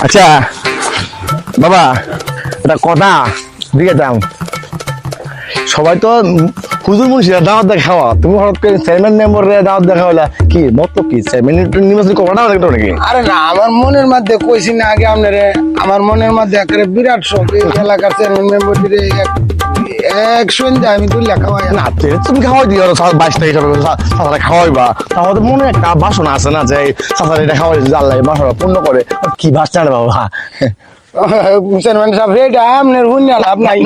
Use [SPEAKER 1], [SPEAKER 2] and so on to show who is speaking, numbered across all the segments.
[SPEAKER 1] আচ্ছা বাবা, এটা কথা দিকে যাও, সবাই তো হুজুর মুন্সিরা দাওয়াত দেখাওয়া, তুমি হঠাৎ করে চেয়ারম্যান মেম্বারে দাওয়াত দেখাওয়া কি মতলব? কি চেয়ারম্যান নির্বাচন করাটা দেখতো নাকি?
[SPEAKER 2] আরে না, আমার মনের মধ্যে কইছি না আগে আপনারে, আমার মনের মধ্যে একেবারে বিরাট শখ এই এলাকার চেয়ারম্যান মেম্বার দিলে এক সন্ধ্যা আমি তুই লেখা হয়
[SPEAKER 1] না তুমি খাওয়াই দিও 22 তারিখ সাঁতারে খাওয়াইবা, তাহলে মনে একটা বাসনা আছে না যে সাঁতারে এটা খাওয়াই আল্লাহ বাসনা পূর্ণ করে। কি বাসনা রে বাবা?
[SPEAKER 2] চেয়ারম্যান সাহেব এটা আপনার হুন্যা লাভ নাই।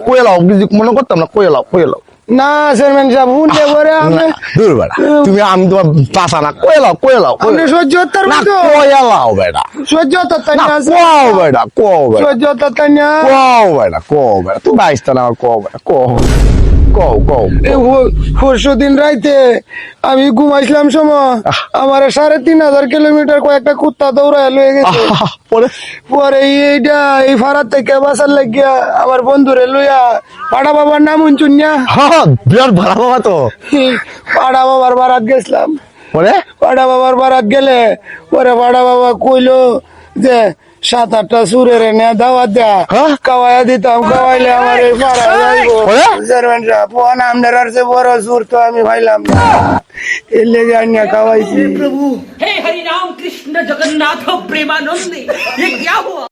[SPEAKER 1] কয়ে লাও কিছু মনে করতাম না, কয়ে লাও
[SPEAKER 2] না চেয়ারম্যান সাহেব হুন্যে পরে আপনি
[SPEAKER 1] দূর বেড়া, তুমি আমি তোমার পাশা না, কয়ে লাও
[SPEAKER 2] আপনি সহ্য হতে
[SPEAKER 1] না,
[SPEAKER 2] পারবেন তো?
[SPEAKER 1] কয়ে লাও বেড়া,
[SPEAKER 2] সহ্য হতে
[SPEAKER 1] না
[SPEAKER 2] পারবেন না?
[SPEAKER 1] কও বেড়া, কও বেড়া,
[SPEAKER 2] সহ্য হতে পারবেন না?
[SPEAKER 1] কও বেড়া, তুমি 22 তা না, কও বেড়া, কও।
[SPEAKER 2] পরশু দিন রাইতে আমি ঘুমাইছিলাম সময় আমার 3,500 কিলোমিটার কয়েকটা কুত্তা দৌড়ায় লয়ে গেছে। পরে এইটা এই ফারার থেকে বাসার লাগিয়া আমার বন্ধুরে লইয়া পাড়া বাবার নাম শুনছুন না?
[SPEAKER 1] হ্যাঁ বিরাট ভাড়া বাবা তো।
[SPEAKER 2] পাড়া বাবার বারাত গেছিলাম।
[SPEAKER 1] পরে
[SPEAKER 2] পাড়া বাবার বারাত গেলে পরে পাড়া বাবা কইলো যে 7-8টা সুরের এনে দাওয়াত দেয়া,
[SPEAKER 1] হ্যাঁ?
[SPEAKER 2] খাওয়াইয়া দিতাম, খাওয়াইলে আমার এই পাড়া যাইবো।
[SPEAKER 1] পরে?
[SPEAKER 2] চেয়ারম্যান সাহেব, ফোন আপনার আর চেয়ে বড় সুর তো আমি ভাইলাম না, এর লেগে আনিয়া খাওয়াইছি।
[SPEAKER 3] हे हरि राम कृष्ण जगन्नाथ प्रेमानंदी, ये क्या हुआ?